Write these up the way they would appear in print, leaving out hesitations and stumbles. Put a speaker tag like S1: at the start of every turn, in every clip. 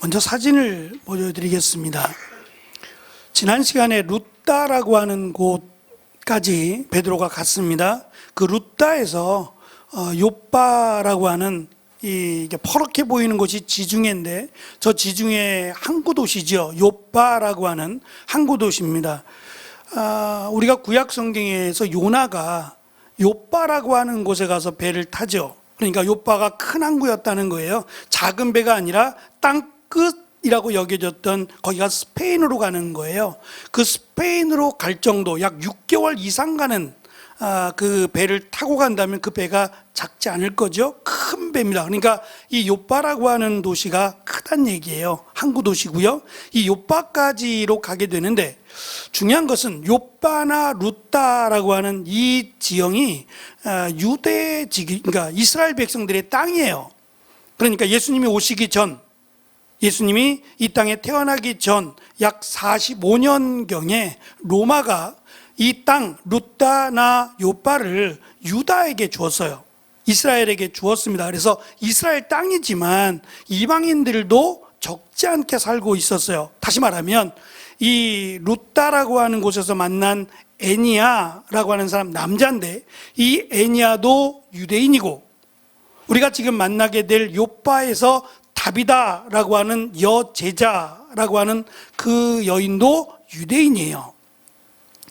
S1: 먼저 사진을 보여드리겠습니다. 지난 시간에 룻다라고 하는 곳까지 베드로가 갔습니다. 그 룻다에서 요빠라고 하는 이게 퍼렇게 보이는 곳이 지중해인데, 저 지중해 항구 도시죠. 요빠라고 하는 항구 도시입니다. 우리가 구약 성경에서 요나가 요빠라고 하는 곳에 가서 배를 타죠. 그러니까 요빠가 큰 항구였다는 거예요. 작은 배가 아니라 땅 끝이라고 여겨졌던, 거기가 스페인으로 가는 거예요. 그 스페인으로 갈 정도, 약 6개월 이상 가는 그 배를 타고 간다면 그 배가 작지 않을 거죠. 큰 배입니다. 그러니까 이 요빠라고 하는 도시가 크단 얘기예요. 항구 도시고요. 이 요빠까지로 가게 되는데, 중요한 것은 요빠나 룻다라고 하는 이 지형이 유대 지기, 그러니까 이스라엘 백성들의 땅이에요. 그러니까 예수님이 오시기 전, 예수님이 이 땅에 태어나기 전 약 45년경에 로마가 이 땅 룻다나 요빠를 유다에게 주었어요. 이스라엘에게 주었습니다. 그래서 이스라엘 땅이지만 이방인들도 적지 않게 살고 있었어요. 다시 말하면 이 룻다라고 하는 곳에서 만난 애니야라고 하는 사람, 남자인데, 이 애니야도 유대인이고, 우리가 지금 만나게 될 요빠에서 다비다라고 하는 여제자라고 하는 그 여인도 유대인이에요.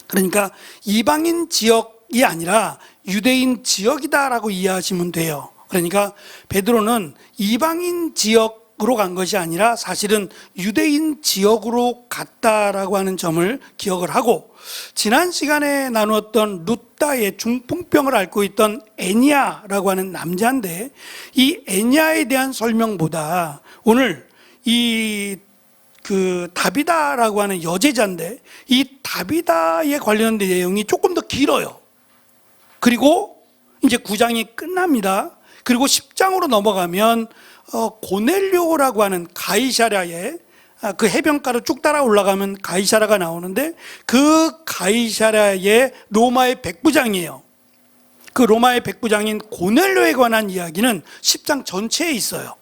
S1: 그러니까 이방인 지역이 아니라 유대인 지역이다라고 이해하시면 돼요. 그러니까 베드로는 이방인 지역으로 간 것이 아니라 사실은 유대인 지역으로 갔다라고 하는 점을 기억을 하고, 지난 시간에 나누었던 룻다의 중풍병을 앓고 있던 애니야라고 하는 남자인데, 이 애니야에 대한 설명보다 오늘 그 다비다라고 하는 여제자인데, 이 다비다에 관련된 내용이 조금 더 길어요. 그리고 이제 9장이 끝납니다. 그리고 10장으로 넘어가면 고넬료라고 하는 가이사랴에, 그 해변가로 쭉 따라 올라가면 가이사랴가 나오는데, 그 가이사랴의 로마의 백부장이에요. 그 로마의 백부장인 고넬료에 관한 이야기는 10장 전체에 있어요.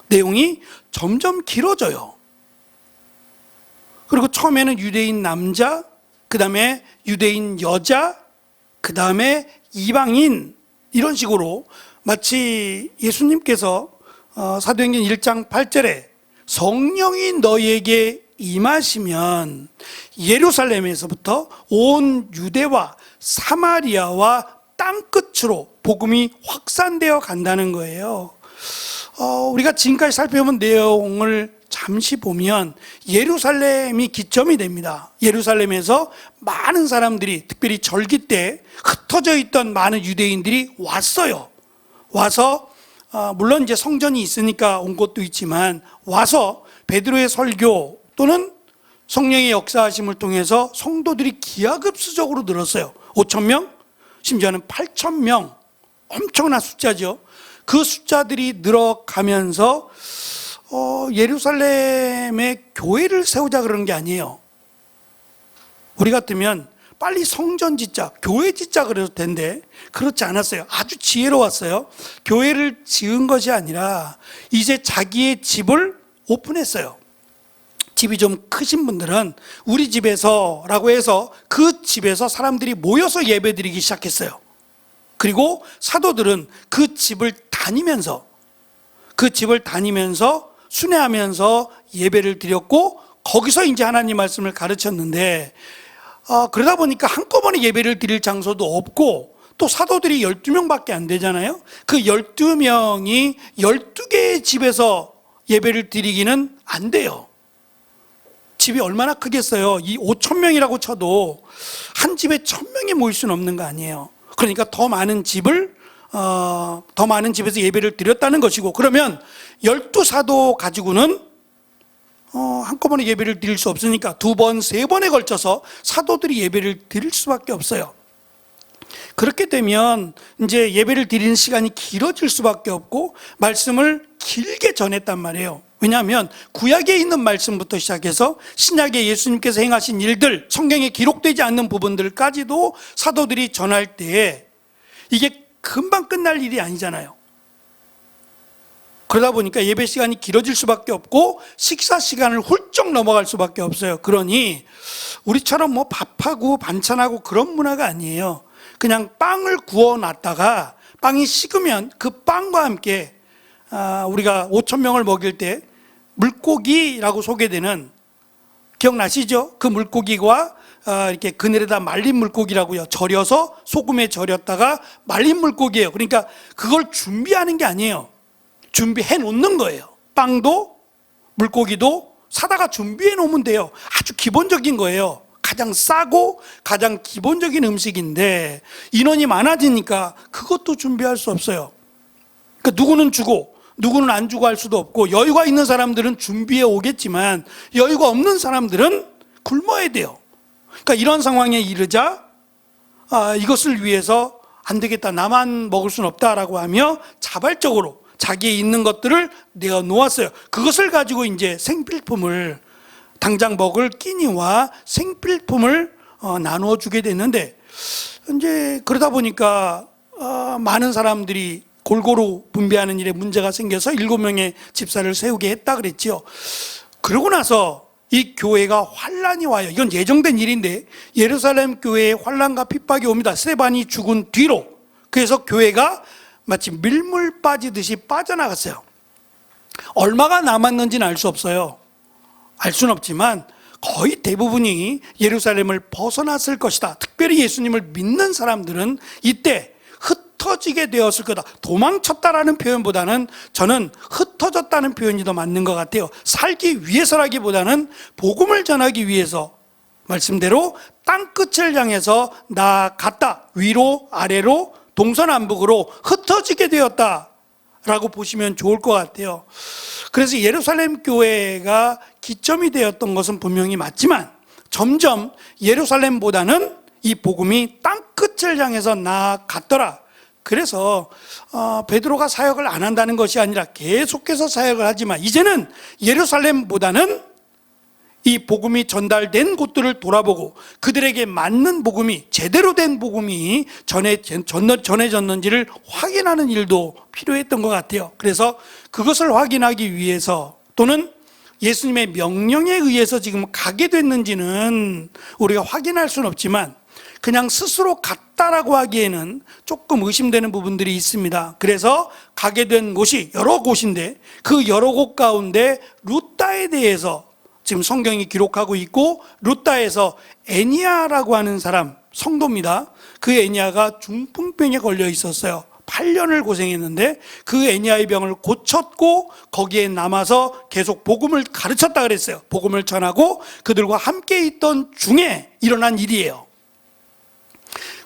S1: 내용이 점점 길어져요. 그리고 처음에는 유대인 남자, 그 다음에 유대인 여자, 그 다음에 이방인, 이런 식으로 마치 예수님께서 사도행전 1장 8절에 성령이 너희에게 임하시면 예루살렘에서부터 온 유대와 사마리아와 땅끝으로 복음이 확산되어 간다는 거예요. 우리가 지금까지 살펴본 내용을 잠시 보면 예루살렘이 기점이 됩니다. 예루살렘에서 많은 사람들이, 특별히 절기 때 흩어져 있던 많은 유대인들이 왔어요. 와서 물론 이제 성전이 있으니까 온 것도 있지만, 와서 베드로의 설교 또는 성령의 역사하심을 통해서 성도들이 기하급수적으로 늘었어요. 5,000명, 심지어는 8,000명, 엄청난 숫자죠. 그 숫자들이 늘어가면서 예루살렘에 교회를 세우자 그러는 게 아니에요. 우리 같으면 빨리 성전 짓자, 교회 짓자 그래도 된데, 그렇지 않았어요. 아주 지혜로웠어요. 교회를 지은 것이 아니라 이제 자기의 집을 오픈했어요. 집이 좀 크신 분들은 우리 집에서라고 해서 그 집에서 사람들이 모여서 예배드리기 시작했어요. 그리고 사도들은 그 집을 다니면서 순회하면서 예배를 드렸고, 거기서 이제 하나님 말씀을 가르쳤는데, 그러다 보니까 한꺼번에 예배를 드릴 장소도 없고, 또 사도들이 12명밖에 안 되잖아요. 그 12명이 12개의 집에서 예배를 드리기는 안 돼요. 집이 얼마나 크겠어요. 이 5,000명이라고 쳐도 한 집에 1,000명이 모일 수는 없는 거 아니에요. 그러니까 더 많은 집에서 예배를 드렸다는 것이고, 그러면 12사도 가지고는 한꺼번에 예배를 드릴 수 없으니까 2번, 3번에 걸쳐서 사도들이 예배를 드릴 수밖에 없어요. 그렇게 되면 이제 예배를 드리는 시간이 길어질 수밖에 없고, 말씀을 길게 전했단 말이에요. 왜냐하면 구약에 있는 말씀부터 시작해서 신약에 예수님께서 행하신 일들, 성경에 기록되지 않는 부분들까지도 사도들이 전할 때에 이게 금방 끝날 일이 아니잖아요. 그러다 보니까 예배 시간이 길어질 수밖에 없고 식사 시간을 훌쩍 넘어갈 수밖에 없어요. 그러니 우리처럼 뭐 밥하고 반찬하고 그런 문화가 아니에요. 그냥 빵을 구워 놨다가 빵이 식으면 그 빵과 함께 우리가 5천 명을 먹일 때 물고기라고 소개되는, 기억나시죠? 그 물고기와 이렇게 그늘에다 말린 물고기라고요. 절여서 소금에 절였다가 말린 물고기예요. 그러니까 그걸 준비하는 게 아니에요. 준비해 놓는 거예요. 빵도 물고기도 사다가 준비해 놓으면 돼요. 아주 기본적인 거예요. 가장 싸고 가장 기본적인 음식인데 인원이 많아지니까 그것도 준비할 수 없어요. 그러니까 누구는 주고 누구는 안 주고 할 수도 없고, 여유가 있는 사람들은 준비해 오겠지만 여유가 없는 사람들은 굶어야 돼요. 그러니까 이런 상황에 이르자 이것을 위해서 안 되겠다, 나만 먹을 수는 없다라고 하며 자발적으로 자기의 있는 것들을 내어 놓았어요. 그것을 가지고 이제 생필품을, 당장 먹을 끼니와 생필품을 나누어 주게 됐는데, 이제 그러다 보니까 많은 사람들이 골고루 분배하는 일에 문제가 생겨서 7명의 집사를 세우게 했다 그랬죠. 그러고 나서 이 교회가 환란이 와요. 이건 예정된 일인데 예루살렘 교회에 환란과 핍박이 옵니다. 스데반이 죽은 뒤로. 그래서 교회가 마치 밀물 빠지듯이 빠져나갔어요. 얼마가 남았는지는 알 수 없어요. 알 수는 없지만 거의 대부분이 예루살렘을 벗어났을 것이다. 특별히 예수님을 믿는 사람들은 이때 흩어지게 되었을 거다. 도망쳤다라는 표현보다는 저는 흩어졌다는 표현이 더 맞는 것 같아요. 살기 위해서라기보다는 복음을 전하기 위해서, 말씀대로 땅끝을 향해서 나아갔다. 위로 아래로 동서남북으로 흩어지게 되었다라고 보시면 좋을 것 같아요. 그래서 예루살렘 교회가 기점이 되었던 것은 분명히 맞지만 점점 예루살렘보다는 이 복음이 땅끝을 향해서 나아갔더라. 그래서 베드로가 사역을 안 한다는 것이 아니라 계속해서 사역을 하지만 이제는 예루살렘보다는 이 복음이 전달된 곳들을 돌아보고 그들에게 맞는 복음이, 제대로 된 복음이 전해졌는지를 확인하는 일도 필요했던 것 같아요. 그래서 그것을 확인하기 위해서, 또는 예수님의 명령에 의해서 지금 가게 됐는지는 우리가 확인할 수는 없지만 그냥 스스로 갔다라고 하기에는 조금 의심되는 부분들이 있습니다. 그래서 가게 된 곳이 여러 곳인데 그 여러 곳 가운데 루다에 대해서 지금 성경이 기록하고 있고, 루다에서 애니야라고 하는 사람, 성도입니다. 그 애니야가 중풍병에 걸려 있었어요. 8년을 고생했는데 그 애니야의 병을 고쳤고 거기에 남아서 계속 복음을 가르쳤다 그랬어요. 복음을 전하고 그들과 함께 있던 중에 일어난 일이에요.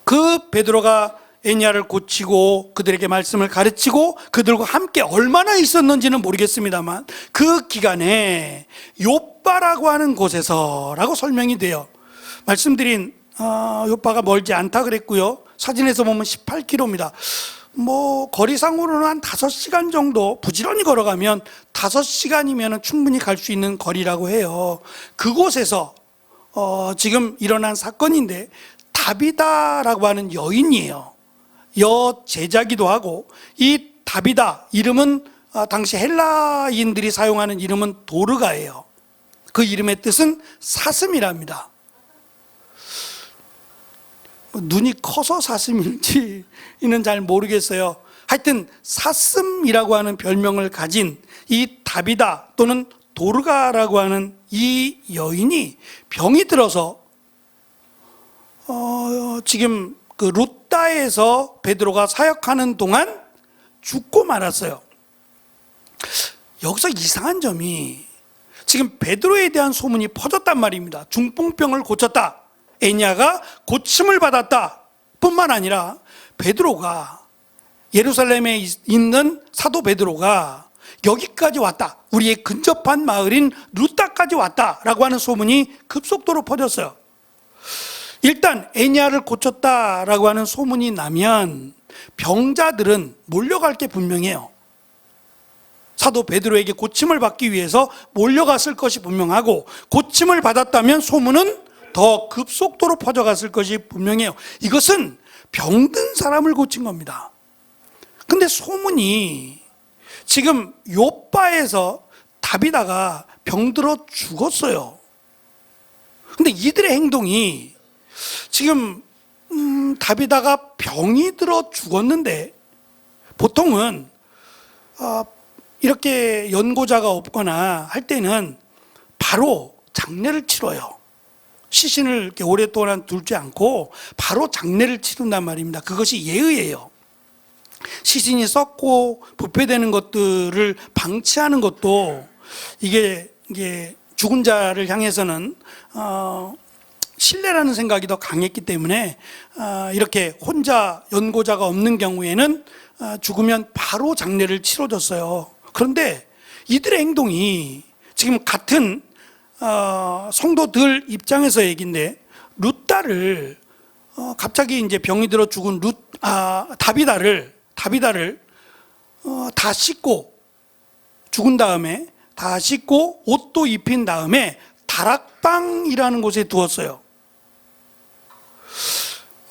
S1: 그 베드로가 애니야를 고치고 그들에게 말씀을 가르치고 그들과 함께 얼마나 있었는지는 모르겠습니다만 그 기간에 욥바라고 하는 곳에서라고 설명이 돼요. 말씀드린 욥바가 멀지 않다 그랬고요. 사진에서 보면 18km입니다. 뭐 거리상으로는 한 5시간 정도 부지런히 걸어가면 5시간이면 충분히 갈 수 있는 거리라고 해요. 그곳에서 지금 일어난 사건인데 다비다라고 하는 여인이에요. 여제자기도 하고, 이 다비다 이름은 당시 헬라인들이 사용하는 이름은 도르가예요. 그 이름의 뜻은 사슴이랍니다. 눈이 커서 사슴인지는 잘 모르겠어요. 하여튼 사슴이라고 하는 별명을 가진 이 다비다 또는 도르가라고 하는 이 여인이 병이 들어서 지금 그 루다에서 베드로가 사역하는 동안 죽고 말았어요. 여기서 이상한 점이 지금 베드로에 대한 소문이 퍼졌단 말입니다. 중풍병을 고쳤다, 애니야가 고침을 받았다 뿐만 아니라 베드로가, 예루살렘에 있는 사도 베드로가 여기까지 왔다, 우리의 근접한 마을인 루다까지 왔다라고 하는 소문이 급속도로 퍼졌어요. 일단 애니야를 고쳤다라고 하는 소문이 나면 병자들은 몰려갈 게 분명해요. 사도 베드로에게 고침을 받기 위해서 몰려갔을 것이 분명하고, 고침을 받았다면 소문은 더 급속도로 퍼져갔을 것이 분명해요. 이것은 병든 사람을 고친 겁니다. 근데 소문이 지금 욥바에서 다비다가 병들어 죽었어요. 근데 이들의 행동이 지금 다비다가 병이 들어 죽었는데 보통은 이렇게 연고자가 없거나 할 때는 바로 장례를 치러요. 시신을 이렇게 오랫동안 두지 않고 바로 장례를 치른단 말입니다. 그것이 예의예요. 시신이 썩고 부패되는 것들을 방치하는 것도 이게 죽은 자를 향해서는 신뢰라는 생각이 더 강했기 때문에 이렇게 혼자 연고자가 없는 경우에는 죽으면 바로 장례를 치러줬어요. 그런데 이들의 행동이 지금 같은 성도들 입장에서 얘기인데, 룻다를 갑자기 이제 병이 들어 죽은 다비다를 다 씻고 죽은 다음에 다 씻고 옷도 입힌 다음에 다락방이라는 곳에 두었어요.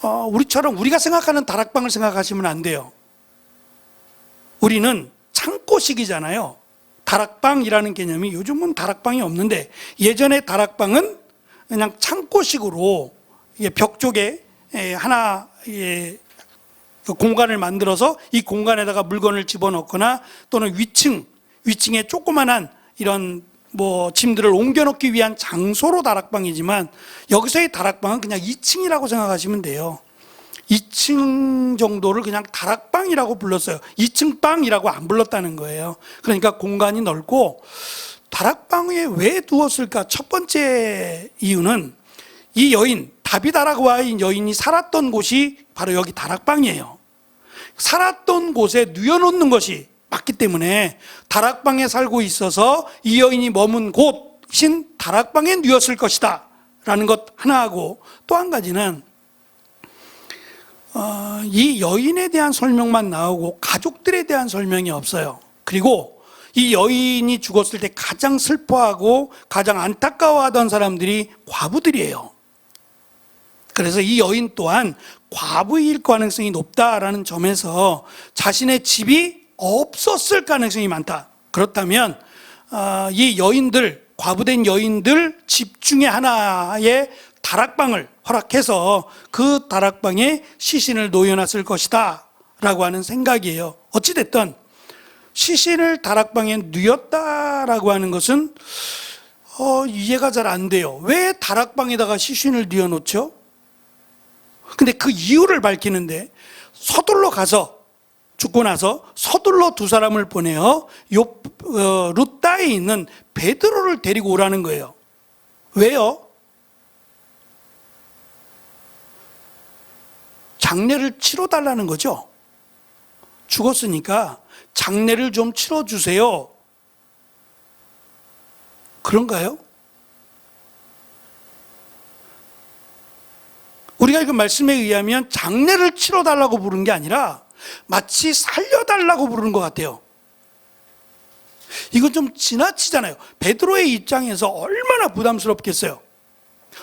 S1: 우리처럼 우리가 생각하는 다락방을 생각하시면 안 돼요. 우리는 창고식이잖아요. 다락방이라는 개념이, 요즘은 다락방이 없는데 예전에 다락방은 그냥 창고식으로 벽 쪽에 하나 공간을 만들어서 이 공간에다가 물건을 집어넣거나 또는 위층에 조그만한 이런 짐들을 옮겨놓기 위한 장소로 다락방이지만, 여기서의 다락방은 그냥 2층이라고 생각하시면 돼요. 2층 정도를 그냥 다락방이라고 불렀어요. 2층 방이라고 안 불렀다는 거예요. 그러니까 공간이 넓고, 다락방에 왜 두었을까? 첫 번째 이유는 이 여인, 다비다라고 하는 여인이 살았던 곳이 바로 여기 다락방이에요. 살았던 곳에 누워놓는 것이 맞기 때문에 다락방에 살고 있어서 이 여인이 머문 곳인 다락방에 누웠을 것이다 라는 것 하나하고, 또 한 가지는 이 여인에 대한 설명만 나오고 가족들에 대한 설명이 없어요. 그리고 이 여인이 죽었을 때 가장 슬퍼하고 가장 안타까워하던 사람들이 과부들이에요. 그래서 이 여인 또한 과부일 가능성이 높다라는 점에서 자신의 집이 없었을 가능성이 많다. 그렇다면 이 여인들, 과부된 여인들 집 중에 하나의 다락방을 허락해서 그 다락방에 시신을 놓여놨을 것이다 라고 하는 생각이에요. 어찌됐든 시신을 다락방에 뉘었다라고 하는 것은 이해가 잘 안 돼요. 왜 다락방에다가 시신을 뉘어놓죠? 근데 그 이유를 밝히는데, 서둘러 가서 죽고 나서 서둘러 두 사람을 보내어 룻다에 있는 베드로를 데리고 오라는 거예요. 왜요? 장례를 치러달라는 거죠. 죽었으니까 장례를 좀 치러주세요. 그런가요? 우리가 이 말씀에 의하면 장례를 치러달라고 부른 게 아니라 마치 살려달라고 부르는 것 같아요. 이건 좀 지나치잖아요. 베드로의 입장에서 얼마나 부담스럽겠어요.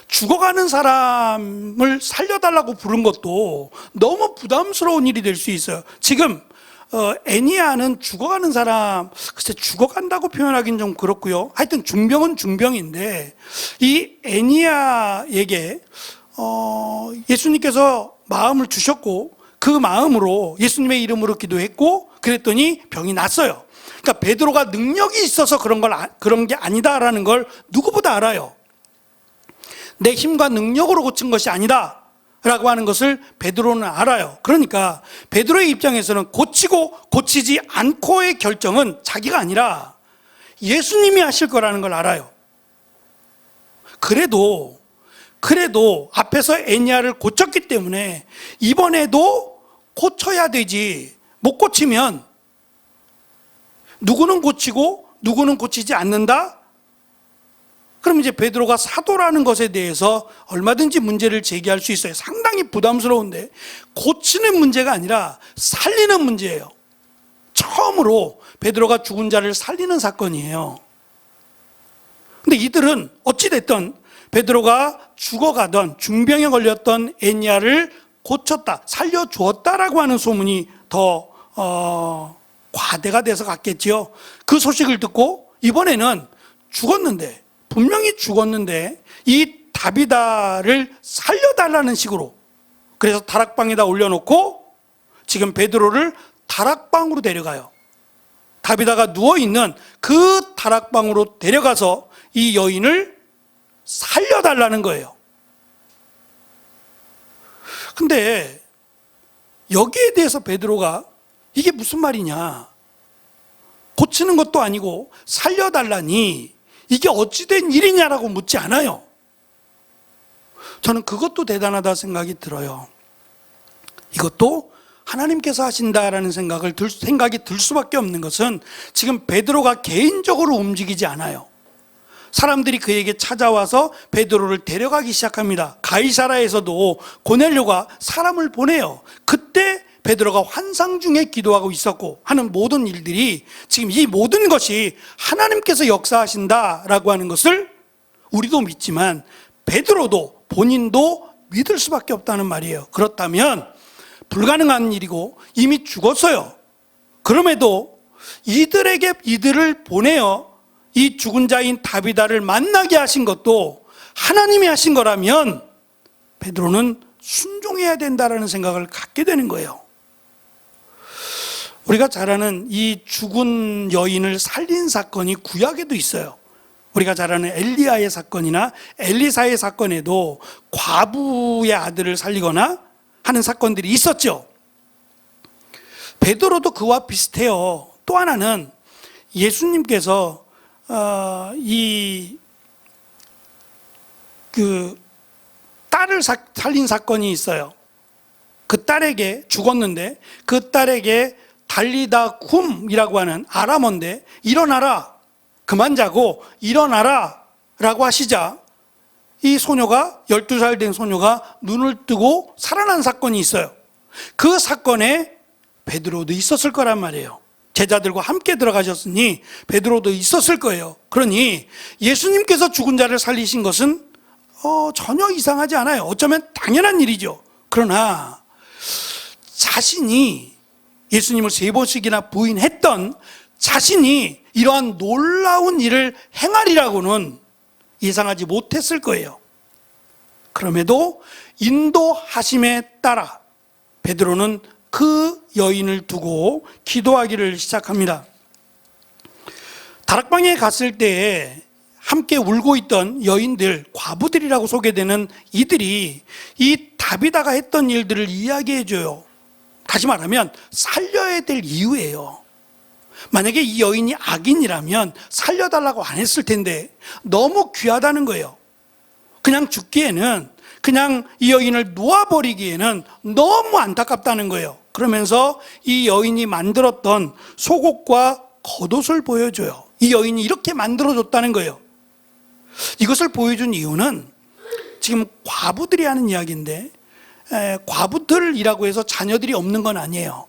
S1: 죽어가는 사람을 살려달라고 부른 것도 너무 부담스러운 일이 될 수 있어요. 지금 애니아는 죽어가는 사람, 글쎄 죽어간다고 표현하기는 좀 그렇고요. 하여튼 중병은 중병인데, 이 애니아에게 예수님께서 마음을 주셨고 그 마음으로 예수님의 이름으로 기도했고 그랬더니 병이 났어요. 그러니까 베드로가 능력이 있어서 그런 게 아니다라는 걸 누구보다 알아요. 내 힘과 능력으로 고친 것이 아니다 라고 하는 것을 베드로는 알아요. 그러니까 베드로의 입장에서는 고치고 고치지 않고의 결정은 자기가 아니라 예수님이 하실 거라는 걸 알아요. 그래도 앞에서 애니아를 고쳤기 때문에 이번에도 고쳐야 되지. 못 고치면 누구는 고치고 누구는 고치지 않는다? 그럼 이제 베드로가 사도라는 것에 대해서 얼마든지 문제를 제기할 수 있어요. 상당히 부담스러운데, 고치는 문제가 아니라 살리는 문제예요. 처음으로 베드로가 죽은 자를 살리는 사건이에요. 근데 이들은 어찌됐든 베드로가 죽어가던 중병에 걸렸던 애니아를 고쳤다, 살려주었다라고 하는 소문이 더 과대가 돼서 갔겠지요. 그 소식을 듣고 이번에는 죽었는데, 분명히 죽었는데 이 다비다를 살려달라는 식으로, 그래서 다락방에다 올려놓고 지금 베드로를 다락방으로 데려가요. 다비다가 누워있는 그 다락방으로 데려가서 이 여인을 살려달라는 거예요. 근데 여기에 대해서 베드로가 이게 무슨 말이냐, 고치는 것도 아니고 살려달라니 이게 어찌된 일이냐라고 묻지 않아요. 저는 그것도 대단하다 생각이 들어요. 이것도 하나님께서 하신다라는 생각이 들 수밖에 없는 것은 지금 베드로가 개인적으로 움직이지 않아요. 사람들이 그에게 찾아와서 베드로를 데려가기 시작합니다. 가이사라에서도 고넬료가 사람을 보내요. 그때 베드로가 환상 중에 기도하고 있었고 하는 모든 일들이, 지금 이 모든 것이 하나님께서 역사하신다라고 하는 것을 우리도 믿지만 베드로도 본인도 믿을 수밖에 없다는 말이에요. 그렇다면 불가능한 일이고 이미 죽었어요. 그럼에도 이들을 보내어 이 죽은 자인 다비다를 만나게 하신 것도 하나님이 하신 거라면 베드로는 순종해야 된다라는 생각을 갖게 되는 거예요. 우리가 잘 아는 이 죽은 여인을 살린 사건이 구약에도 있어요. 우리가 잘 아는 엘리야의 사건이나 엘리사의 사건에도 과부의 아들을 살리거나 하는 사건들이 있었죠. 베드로도 그와 비슷해요. 또 하나는 예수님께서 딸을 살린 사건이 있어요. 그 딸에게 죽었는데 그 딸에게 달리다 쿰이라고 하는 아람어인데, 일어나라, 그만 자고 일어나라 라고 하시자 이 소녀가, 12살 된 소녀가 눈을 뜨고 살아난 사건이 있어요. 그 사건에 베드로도 있었을 거란 말이에요. 제자들과 함께 들어가셨으니 베드로도 있었을 거예요. 그러니 예수님께서 죽은 자를 살리신 것은 전혀 이상하지 않아요. 어쩌면 당연한 일이죠. 그러나 자신이 예수님을 3번씩이나 부인했던 자신이 이러한 놀라운 일을 행하리라고는 예상하지 못했을 거예요. 그럼에도 인도하심에 따라 베드로는 그 여인을 두고 기도하기를 시작합니다. 다락방에 갔을 때에 함께 울고 있던 여인들, 과부들이라고 소개되는 이들이 이 다비다가 했던 일들을 이야기해 줘요. 다시 말하면 살려야 될 이유예요. 만약에 이 여인이 악인이라면 살려달라고 안 했을 텐데 너무 귀하다는 거예요. 그냥 죽기에는, 그냥 이 여인을 놓아버리기에는 너무 안타깝다는 거예요. 그러면서 이 여인이 만들었던 속옷과 겉옷을 보여줘요. 이 여인이 이렇게 만들어줬다는 거예요. 이것을 보여준 이유는 지금 과부들이 하는 이야기인데, 과부들이라고 해서 자녀들이 없는 건 아니에요.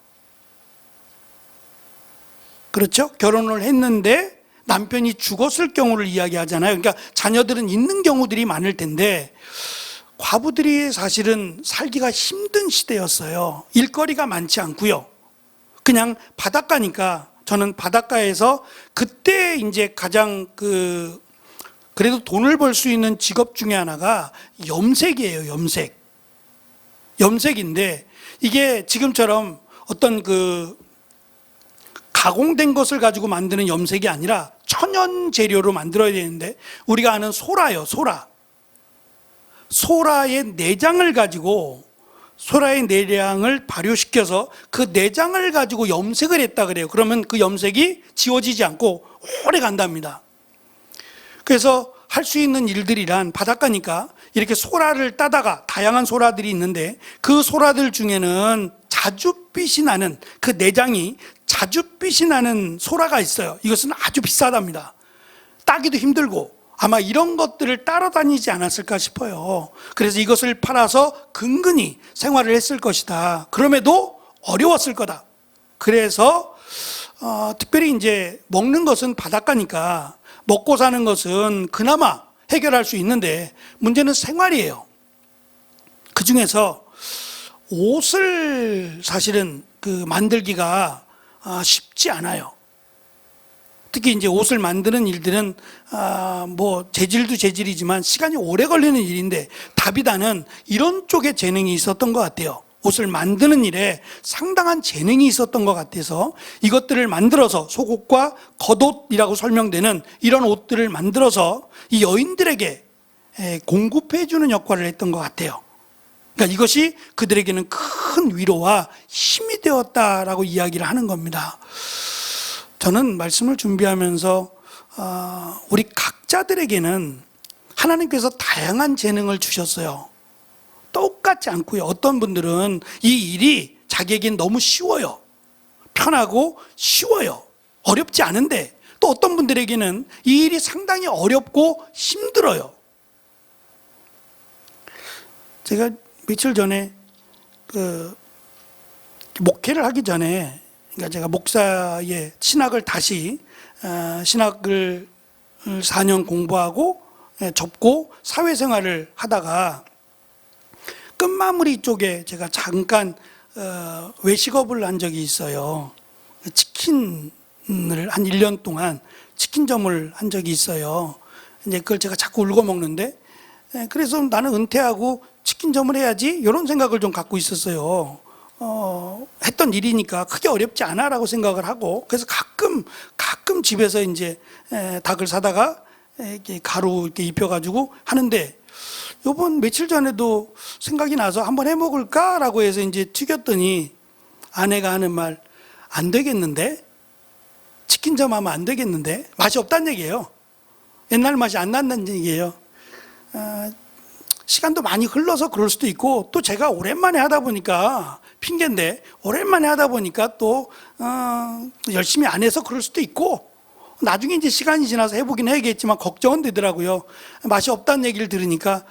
S1: 그렇죠? 결혼을 했는데 남편이 죽었을 경우를 이야기하잖아요. 그러니까 자녀들은 있는 경우들이 많을 텐데, 과부들이 사실은 살기가 힘든 시대였어요. 일거리가 많지 않고요. 그냥 바닷가니까, 저는 바닷가에서 그때 이제 가장 그래도 돈을 벌 수 있는 직업 중에 하나가 염색이에요. 염색인데 이게 지금처럼 어떤 가공된 것을 가지고 만드는 염색이 아니라 천연 재료로 만들어야 되는데, 우리가 아는 소라요, 소라의 내장을 가지고, 소라의 내장을 발효시켜서 그 내장을 가지고 염색을 했다 그래요. 그러면 그 염색이 지워지지 않고 오래 간답니다. 그래서 할 수 있는 일들이란, 바닷가니까 이렇게 소라를 따다가, 다양한 소라들이 있는데 그 소라들 중에는 자줏빛이 나는, 그 내장이 자줏빛이 나는 소라가 있어요. 이것은 아주 비싸답니다. 따기도 힘들고 아마 이런 것들을 따라다니지 않았을까 싶어요. 그래서 이것을 팔아서 근근히 생활을 했을 것이다. 그럼에도 어려웠을 거다. 그래서 특별히 이제 먹는 것은 바닷가니까 먹고 사는 것은 그나마 해결할 수 있는데, 문제는 생활이에요. 그 중에서 옷을 사실은 만들기가 쉽지 않아요. 특히 이제 옷을 만드는 일들은 뭐 재질도 재질이지만 시간이 오래 걸리는 일인데 다비다는 이런 쪽에 재능이 있었던 것 같아요. 옷을 만드는 일에 상당한 재능이 있었던 것 같아서 이것들을 만들어서 속옷과 겉옷이라고 설명되는 이런 옷들을 만들어서 이 여인들에게 공급해 주는 역할을 했던 것 같아요. 그러니까 이것이 그들에게는 큰 위로와 힘이 되었다라고 이야기를 하는 겁니다. 저는 말씀을 준비하면서 우리 각자들에게는 하나님께서 다양한 재능을 주셨어요. 똑같지 않고요. 어떤 분들은 이 일이 자기에겐 너무 쉬워요. 편하고 쉬워요. 어렵지 않은데 또 어떤 분들에게는 이 일이 상당히 어렵고 힘들어요. 제가 며칠 전에 목회를 하기 전에, 그러니까 제가 목사의 신학을 다시 신학을 4년 공부하고 접고 사회생활을 하다가 끝마무리 쪽에 제가 잠깐 외식업을 한 적이 있어요. 치킨을 한 1년 동안 치킨점을 한 적이 있어요. 이제 그걸 제가 자꾸 울고 먹는데, 그래서 나는 은퇴하고 치킨점을 해야지 이런 생각을 좀 갖고 있었어요. 했던 일이니까 크게 어렵지 않아라고 생각을 하고, 그래서 가끔 집에서 이제 닭을 사다가 이렇게 가루 이렇게 입혀가지고 하는데, 요번 며칠 전에도 생각이 나서 한번 해 먹을까라고 해서 이제 튀겼더니 아내가 하는 말, 안 되겠는데? 치킨점 하면 안 되겠는데? 맛이 없다는 얘기예요. 옛날 맛이 안 난다는 얘기예요. 시간도 많이 흘러서 그럴 수도 있고, 또 제가 오랜만에 하다 보니까, 핑계인데 오랜만에 하다 보니까 또 열심히 안 해서 그럴 수도 있고, 나중에 이제 시간이 지나서 해보긴 해야겠지만 걱정은 되더라고요. 맛이 없다는 얘기를 들으니까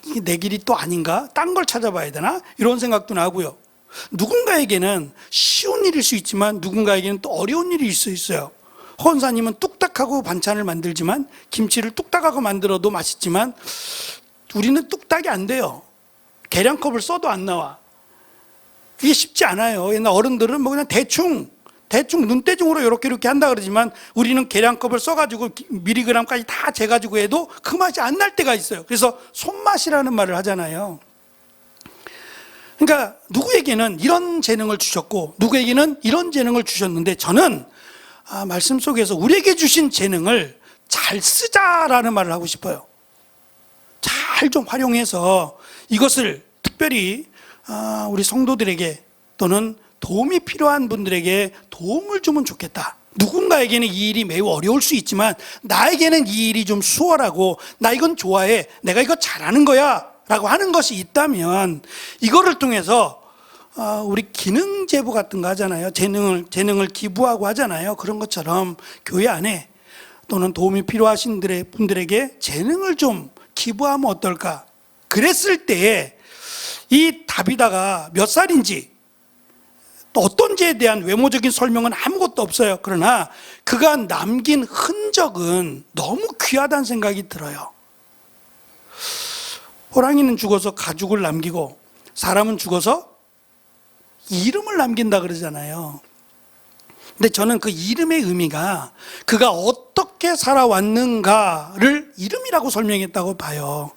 S1: 이게 내 길이 또 아닌가? 딴 걸 찾아봐야 되나? 이런 생각도 나고요. 누군가에게는 쉬운 일일 수 있지만 누군가에게는 또 어려운 일이 있을 수 있어요. 헌사님은 뚝딱하고 반찬을 만들지만, 김치를 뚝딱하고 만들어도 맛있지만 우리는 뚝딱이 안 돼요. 계량컵을 써도 안 나와. 이게 쉽지 않아요. 옛날 어른들은 뭐 그냥 대충 눈대중으로 이렇게 한다 그러지만, 우리는 계량컵을 써가지고 미리그램까지 다 재가지고 해도 그 맛이 안 날 때가 있어요. 그래서 손맛이라는 말을 하잖아요. 그러니까 누구에게는 이런 재능을 주셨고 누구에게는 이런 재능을 주셨는데, 저는 말씀 속에서 우리에게 주신 재능을 잘 쓰자라는 말을 하고 싶어요. 잘 좀 활용해서 이것을 특별히 우리 성도들에게 또는 도움이 필요한 분들에게 도움을 주면 좋겠다. 누군가에게는 이 일이 매우 어려울 수 있지만 나에게는 이 일이 좀 수월하고, 나 이건 좋아해, 내가 이거 잘하는 거야 라고 하는 것이 있다면, 이거를 통해서 우리 기능 제보 같은 거 하잖아요. 재능을 기부하고 하잖아요. 그런 것처럼 교회 안에 또는 도움이 필요하신 분들에게 재능을 좀 기부하면 어떨까? 그랬을 때에 이 다비다가 몇 살인지 또 어떤지에 대한 외모적인 설명은 아무것도 없어요. 그러나 그가 남긴 흔적은 너무 귀하다는 생각이 들어요. 호랑이는 죽어서 가죽을 남기고 사람은 죽어서 이름을 남긴다 그러잖아요. 근데 저는 그 이름의 의미가 그가 어떻게 살아왔는가를 이름이라고 설명했다고 봐요.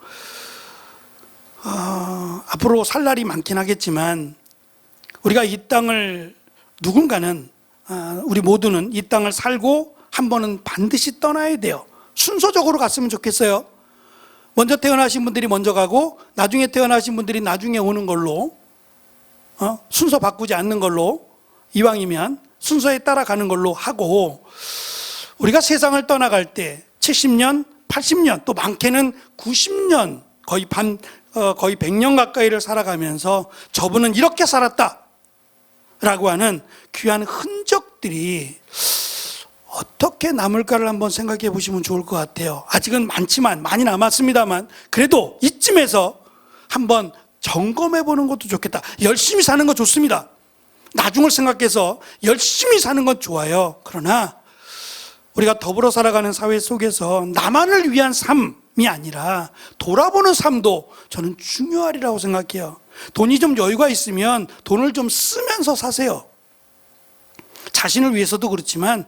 S1: 앞으로 살 날이 많긴 하겠지만, 우리가 이 땅을, 누군가는, 우리 모두는 이 땅을 살고 한 번은 반드시 떠나야 돼요. 순서적으로 갔으면 좋겠어요. 먼저 태어나신 분들이 먼저 가고 나중에 태어나신 분들이 나중에 오는 걸로, 순서 바꾸지 않는 걸로, 이왕이면 순서에 따라가는 걸로 하고, 우리가 세상을 떠나갈 때 70년, 80년, 또 많게는 90년, 거의 100년 가까이를 살아가면서 저분은 이렇게 살았다 라고 하는 귀한 흔적들이 어떻게 남을까를 한번 생각해 보시면 좋을 것 같아요. 아직은 많이 남았습니다만, 그래도 이쯤에서 한번 점검해 보는 것도 좋겠다. 열심히 사는 거 좋습니다. 나중을 생각해서 열심히 사는 건 좋아요. 그러나 우리가 더불어 살아가는 사회 속에서 나만을 위한 삶이 아니라 돌아보는 삶도 저는 중요하리라고 생각해요. 돈이 좀 여유가 있으면 돈을 좀 쓰면서 사세요. 자신을 위해서도 그렇지만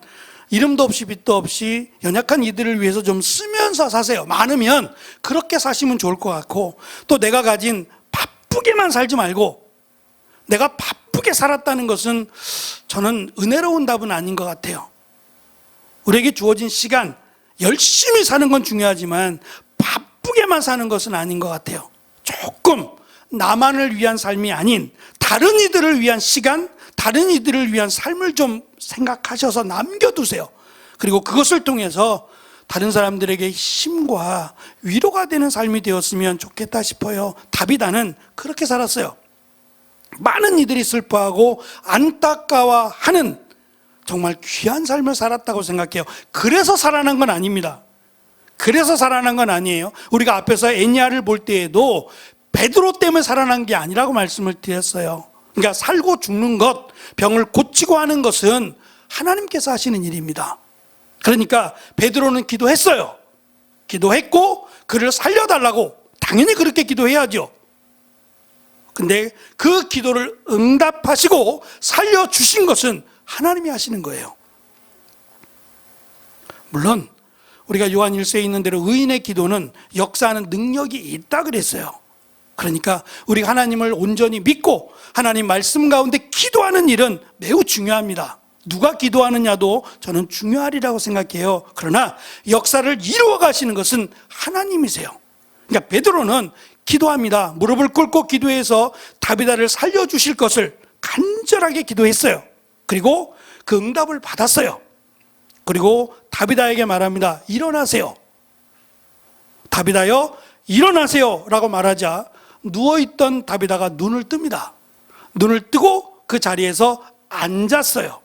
S1: 이름도 없이 빛도 없이 연약한 이들을 위해서 좀 쓰면서 사세요. 많으면 그렇게 사시면 좋을 것 같고, 또 내가 가진 바쁘게만 살지 말고 내가 바쁘게 살았다는 것은 저는 은혜로운 답은 아닌 것 같아요. 우리에게 주어진 시간 열심히 사는 건 중요하지만 바쁘게만 사는 것은 아닌 것 같아요. 조금 나만을 위한 삶이 아닌 다른 이들을 위한 시간, 다른 이들을 위한 삶을 좀 생각하셔서 남겨두세요. 그리고 그것을 통해서 다른 사람들에게 힘과 위로가 되는 삶이 되었으면 좋겠다 싶어요. 다비다는 그렇게 살았어요. 많은 이들이 슬퍼하고 안타까워하는 정말 귀한 삶을 살았다고 생각해요. 그래서 살아난 건 아닙니다. 그래서 살아난 건 아니에요. 우리가 앞에서 에니야를 볼 때에도 베드로 때문에 살아난 게 아니라고 말씀을 드렸어요. 그러니까 살고 죽는 것, 병을 고치고 하는 것은 하나님께서 하시는 일입니다. 그러니까 베드로는 기도했어요. 기도했고 그를 살려달라고 당연히 그렇게 기도해야죠. 근데 그 기도를 응답하시고 살려주신 것은 하나님이 하시는 거예요. 물론 우리가 요한 1서에 있는 대로 의인의 기도는 역사하는 능력이 있다 그랬어요. 그러니까 우리가 하나님을 온전히 믿고 하나님 말씀 가운데 기도하는 일은 매우 중요합니다. 누가 기도하느냐도 저는 중요하리라고 생각해요. 그러나 역사를 이루어 가시는 것은 하나님이세요. 그러니까 베드로는 기도합니다. 무릎을 꿇고 기도해서 다비다를 살려주실 것을 간절하게 기도했어요. 그리고 그 응답을 받았어요. 그리고 다비다에게 말합니다. 일어나세요. 다비다여 일어나세요 라고 말하자 누워있던 다비다가 눈을 뜹니다. 눈을 뜨고 그 자리에서 앉았어요.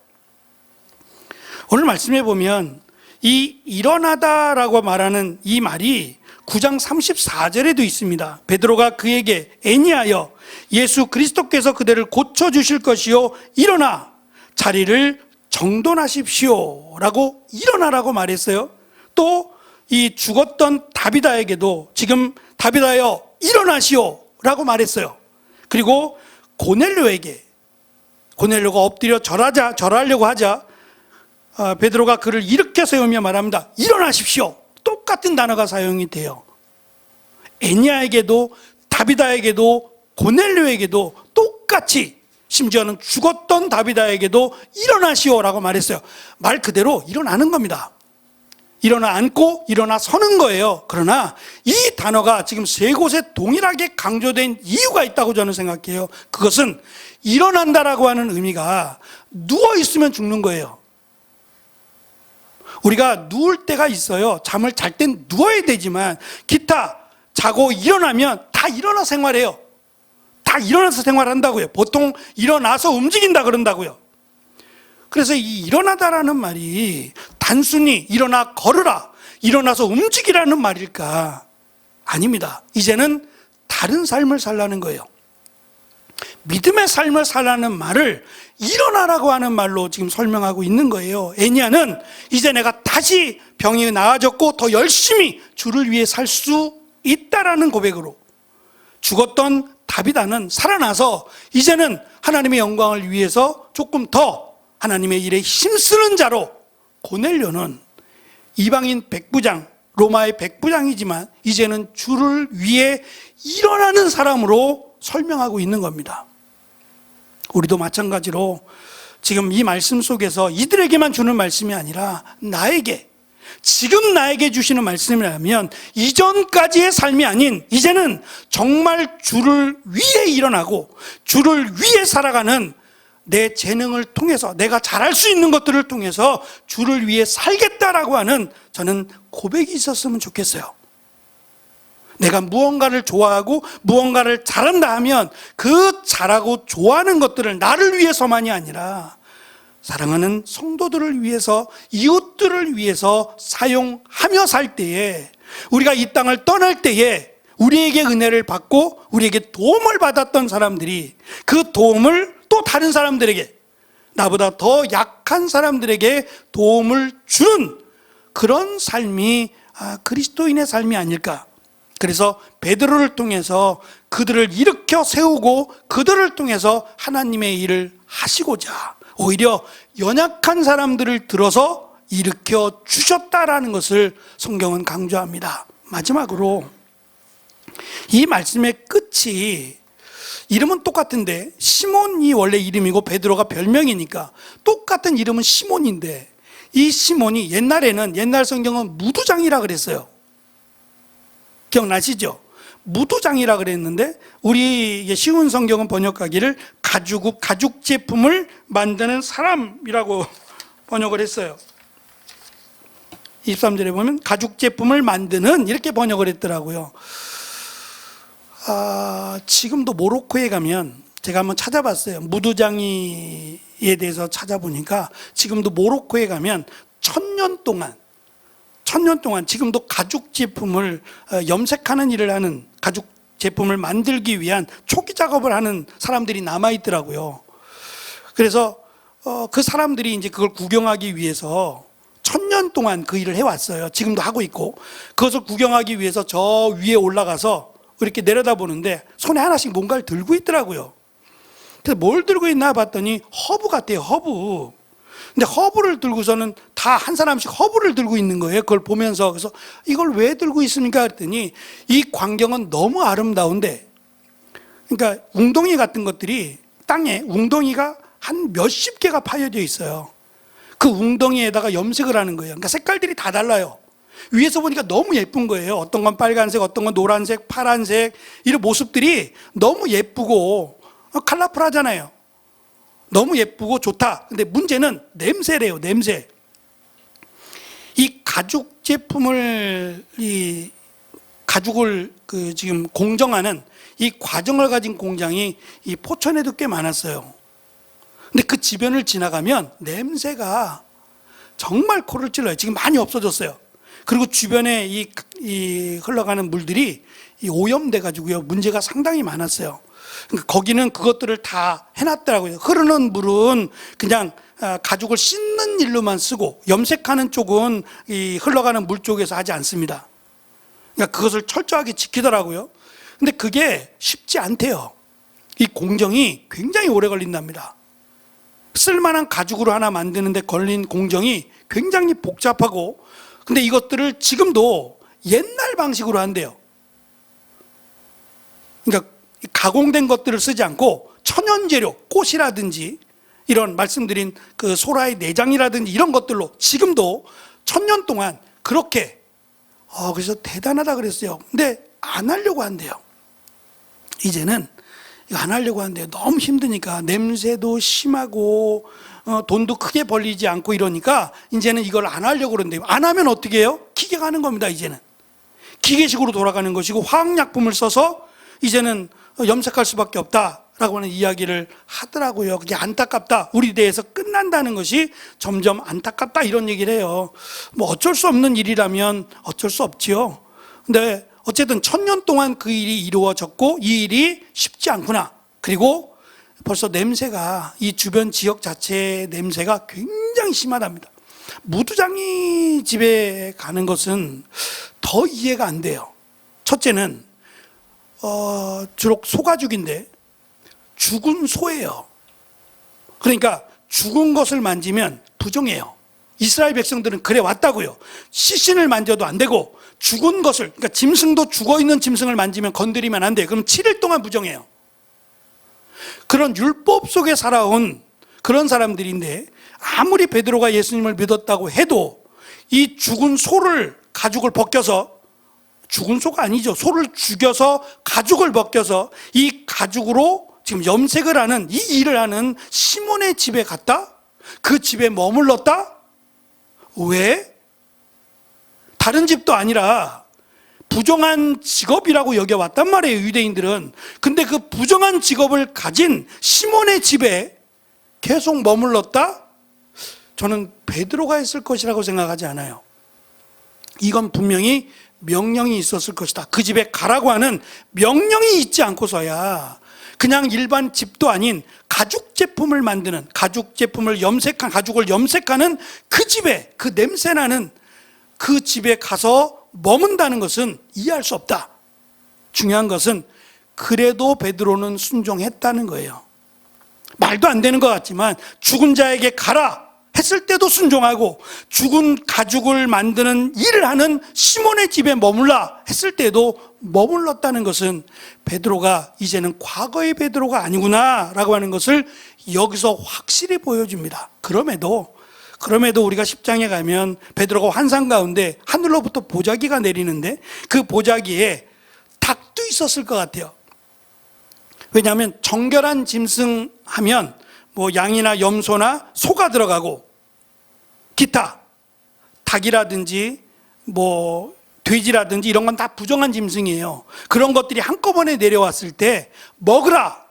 S1: 오늘 말씀해 보면 이 일어나다라고 말하는 이 말이 9장 34절에도 있습니다. 베드로가 그에게 애니하여 예수 그리스도께서 그대를 고쳐주실 것이요 일어나 자리를 정돈하십시오 라고 일어나라고 말했어요. 또 이 죽었던 다비다에게도 지금 다비다여 일어나시오 라고 말했어요. 그리고 고넬료가 엎드려 절하려고 하자 베드로가 그를 일으켜 세우며 말합니다. 일어나십시오. 똑같은 단어가 사용이 돼요. 애니야에게도 다비다에게도 고넬료에게도 똑같이, 심지어는 죽었던 다비다에게도 일어나시오라고 말했어요. 말 그대로 일어나는 겁니다. 일어나 앉고 일어나 서는 거예요. 그러나 이 단어가 지금 세 곳에 동일하게 강조된 이유가 있다고 저는 생각해요. 그것은 일어난다라고 하는 의미가 누워 있으면 죽는 거예요. 우리가 누울 때가 있어요. 잠을 잘 땐 누워야 되지만 기타 자고 일어나면 다 일어나 생활해요. 다 일어나서 생활한다고요. 보통 일어나서 움직인다 그런다고요. 그래서 이 일어나다라는 말이 단순히 일어나 걸으라, 일어나서 움직이라는 말일까? 아닙니다. 이제는 다른 삶을 살라는 거예요. 믿음의 삶을 살라는 말을 일어나라고 하는 말로 지금 설명하고 있는 거예요. 애니야는 이제 내가 다시 병이 나아졌고 더 열심히 주를 위해 살 수 있다라는 고백으로, 죽었던 다비다는 살아나서 이제는 하나님의 영광을 위해서 조금 더 하나님의 일에 힘쓰는 자로, 고넬료는 이방인 백부장, 로마의 백부장이지만 이제는 주를 위해 일어나는 사람으로 설명하고 있는 겁니다. 우리도 마찬가지로 지금 이 말씀 속에서 이들에게만 주는 말씀이 아니라 나에게, 지금 나에게 주시는 말씀이라면 이전까지의 삶이 아닌 이제는 정말 주를 위해 일어나고 주를 위해 살아가는 내 재능을 통해서, 내가 잘할 수 있는 것들을 통해서 주를 위해 살겠다라고 하는 저는 고백이 있었으면 좋겠어요. 내가 무언가를 좋아하고 무언가를 잘한다 하면 그 잘하고 좋아하는 것들을 나를 위해서만이 아니라 사랑하는 성도들을 위해서, 이웃들을 위해서 사용하며 살 때에, 우리가 이 땅을 떠날 때에 우리에게 은혜를 받고 우리에게 도움을 받았던 사람들이 그 도움을 또 다른 사람들에게, 나보다 더 약한 사람들에게 도움을 주는 그런 삶이 그리스도인의 삶이 아닐까. 그래서 베드로를 통해서 그들을 일으켜 세우고 그들을 통해서 하나님의 일을 하시고자 오히려 연약한 사람들을 들어서 일으켜 주셨다라는 것을 성경은 강조합니다. 마지막으로 이 말씀의 끝이 이름은 똑같은데 시몬이 원래 이름이고 베드로가 별명이니까 똑같은 이름은 시몬인데 이 시몬이 옛날 성경은 무두장이라 그랬어요. 기억나시죠? 무두장이라 그랬는데 우리 쉬운 성경은 번역하기를 가죽 제품을 만드는 사람이라고 번역을 했어요. 23절에 보면 가죽 제품을 만드는 이렇게 번역을 했더라고요. 지금도 모로코에 가면 제가 한번 찾아봤어요. 무두장이에 대해서 찾아보니까 지금도 모로코에 가면 1000년 동안 지금도 가죽 제품을 염색하는 일을 하는, 가죽 제품을 만들기 위한 초기 작업을 하는 사람들이 남아있더라고요. 그래서 그 사람들이 이제 그걸 구경하기 위해서 1000년 동안 그 일을 해왔어요. 지금도 하고 있고, 그것을 구경하기 위해서 저 위에 올라가서 이렇게 내려다보는데 손에 하나씩 뭔가를 들고 있더라고요. 그래서 뭘 들고 있나 봤더니 허브 같아요. 허브. 근데 허브를 들고서는 다 한 사람씩 허브를 들고 있는 거예요. 그걸 보면서. 그래서 이걸 왜 들고 있습니까? 그랬더니 이 광경은 너무 아름다운데, 그러니까 웅덩이 같은 것들이 땅에 웅덩이가 한 몇십 개가 파여져 있어요. 그 웅덩이에다가 염색을 하는 거예요. 그러니까 색깔들이 다 달라요. 위에서 보니까 너무 예쁜 거예요. 어떤 건 빨간색, 어떤 건 노란색, 파란색, 이런 모습들이 너무 예쁘고 컬러풀하잖아요. 너무 예쁘고 좋다. 근데 문제는 냄새래요. 냄새. 이 가죽 제품을, 이 가죽을 지금 공정하는 이 과정을 가진 공장이 이 포천에도 꽤 많았어요. 근데 그 지변을 지나가면 냄새가 정말 코를 찔러요. 지금 많이 없어졌어요. 그리고 주변에 이 흘러가는 물들이 오염돼 가지고요, 문제가 상당히 많았어요. 그러니까 거기는 그것들을 다 해놨더라고요. 흐르는 물은 그냥 가죽을 씻는 일로만 쓰고 염색하는 쪽은 이 흘러가는 물 쪽에서 하지 않습니다. 그러니까 그것을 철저하게 지키더라고요. 근데 그게 쉽지 않대요. 이 공정이 굉장히 오래 걸린답니다. 쓸만한 가죽으로 하나 만드는데 걸린 공정이 굉장히 복잡하고, 근데 이것들을 지금도 옛날 방식으로 한대요. 그러니까 가공된 것들을 쓰지 않고 천연재료, 꽃이라든지 이런 말씀드린 그 소라의 내장이라든지 이런 것들로 지금도 1000년 동안 그렇게, 그래서 대단하다 그랬어요. 근데 안 하려고 한대요. 이제는 이거 안 하려고 한대요. 너무 힘드니까, 냄새도 심하고 돈도 크게 벌리지 않고 이러니까 이제는 이걸 안 하려고 그런대요. 안 하면 어떻게 해요? 기계가 하는 겁니다. 이제는 기계식으로 돌아가는 것이고, 화학약품을 써서 이제는 염색할 수밖에 없다라고 하는 이야기를 하더라고요. 그게 안타깝다. 우리 대에서 끝난다는 것이 점점 안타깝다, 이런 얘기를 해요. 뭐 어쩔 수 없는 일이라면 어쩔 수 없지요. 근데 어쨌든 1000년 동안 그 일이 이루어졌고 이 일이 쉽지 않구나. 그리고 벌써 냄새가, 이 주변 지역 자체의 냄새가 굉장히 심하답니다. 무두장이 집에 가는 것은 더 이해가 안 돼요. 첫째는 주로 소가죽인데 죽은 소예요. 그러니까 죽은 것을 만지면 부정해요. 이스라엘 백성들은 그래 왔다고요. 시신을 만져도 안 되고, 죽은 것을, 그러니까 짐승도 죽어있는 짐승을 만지면 건드리면 안 돼요. 그럼 7일 동안 부정해요. 그런 율법 속에 살아온 그런 사람들인데, 아무리 베드로가 예수님을 믿었다고 해도 이 죽은 소를, 가죽을 벗겨서, 죽은 소가 아니죠, 소를 죽여서 가죽을 벗겨서 이 가죽으로 지금 염색을 하는, 이 일을 하는 시몬의 집에 갔다? 그 집에 머물렀다? 왜? 다른 집도 아니라 부정한 직업이라고 여겨왔단 말이에요, 유대인들은. 근데 그 부정한 직업을 가진 시몬의 집에 계속 머물렀다? 저는 베드로가 했을 것이라고 생각하지 않아요. 이건 분명히 명령이 있었을 것이다. 그 집에 가라고 하는 명령이 있지 않고서야 그냥 일반 집도 아닌 가죽 제품을 만드는, 가죽 제품을 염색한, 가죽을 염색하는 그 집에, 그 냄새나는 그 집에 가서 머문다는 것은 이해할 수 없다. 중요한 것은 그래도 베드로는 순종했다는 거예요. 말도 안 되는 것 같지만 죽은 자에게 가라 했을 때도 순종하고, 죽은 가죽을 만드는 일을 하는 시몬의 집에 머물라 했을 때도 머물렀다는 것은 베드로가 이제는 과거의 베드로가 아니구나 라고 하는 것을 여기서 확실히 보여줍니다. 그럼에도 우리가 10장에 가면 베드로가 환상 가운데 하늘로부터 보자기가 내리는데 그 보자기에 닭도 있었을 것 같아요. 왜냐하면 정결한 짐승하면 뭐 양이나 염소나 소가 들어가고, 기타 닭이라든지 뭐 돼지라든지 이런 건 다 부정한 짐승이에요. 그런 것들이 한꺼번에 내려왔을 때 먹으라,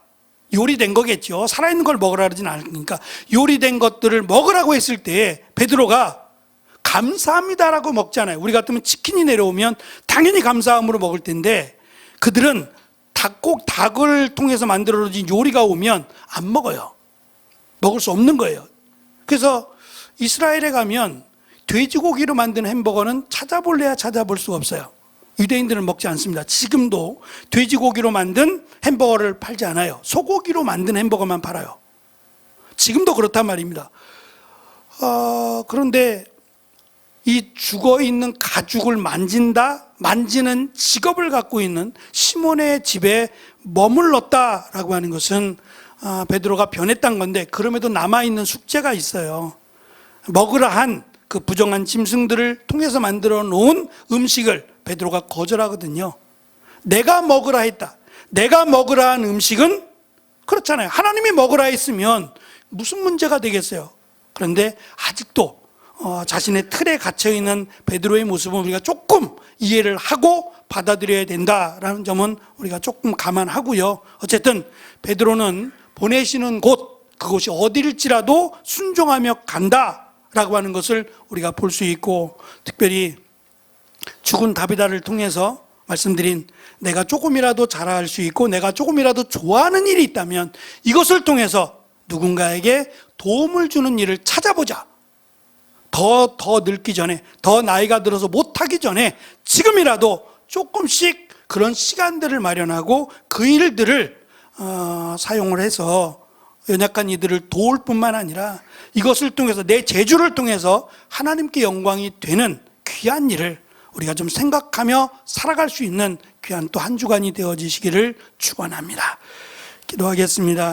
S1: 요리된 거겠죠. 살아있는 걸 먹으라 그러진 않으니까 요리된 것들을 먹으라고 했을 때 베드로가 감사합니다라고 먹잖아요. 우리 같으면 치킨이 내려오면 당연히 감사함으로 먹을 텐데, 그들은 꼭 닭을 통해서 만들어진 요리가 오면 안 먹어요. 먹을 수 없는 거예요. 그래서 이스라엘에 가면 돼지고기로 만든 햄버거는 찾아볼래야 찾아볼 수가 없어요. 유대인들은 먹지 않습니다. 지금도 돼지고기로 만든 햄버거를 팔지 않아요. 소고기로 만든 햄버거만 팔아요. 지금도 그렇단 말입니다. 그런데 이 죽어있는 가죽을 만지는 직업을 갖고 있는 시몬의 집에 머물렀다라고 하는 것은 베드로가 변했다는 건데, 그럼에도 남아있는 숙제가 있어요. 먹으라 한 그 부정한 짐승들을 통해서 만들어 놓은 음식을 베드로가 거절하거든요. 내가 먹으라 했다. 내가 먹으라 한 음식은 그렇잖아요. 하나님이 먹으라 했으면 무슨 문제가 되겠어요. 그런데 아직도 자신의 틀에 갇혀있는 베드로의 모습은 우리가 조금 이해를 하고 받아들여야 된다라는 점은 우리가 조금 감안하고요. 어쨌든 베드로는 보내시는 곳, 그곳이 어디일지라도 순종하며 간다라고 하는 것을 우리가 볼 수 있고, 특별히 죽은 다비다를 통해서 말씀드린 내가 조금이라도 잘할 수 있고 내가 조금이라도 좋아하는 일이 있다면 이것을 통해서 누군가에게 도움을 주는 일을 찾아보자. 더 늙기 전에, 더 나이가 들어서 못하기 전에 지금이라도 조금씩 그런 시간들을 마련하고 그 일들을 사용을 해서 연약한 이들을 도울 뿐만 아니라 이것을 통해서 내 재주를 통해서 하나님께 영광이 되는 귀한 일을 우리가 좀 생각하며 살아갈 수 있는 귀한 또 한 주간이 되어지시기를 축원합니다. 기도하겠습니다.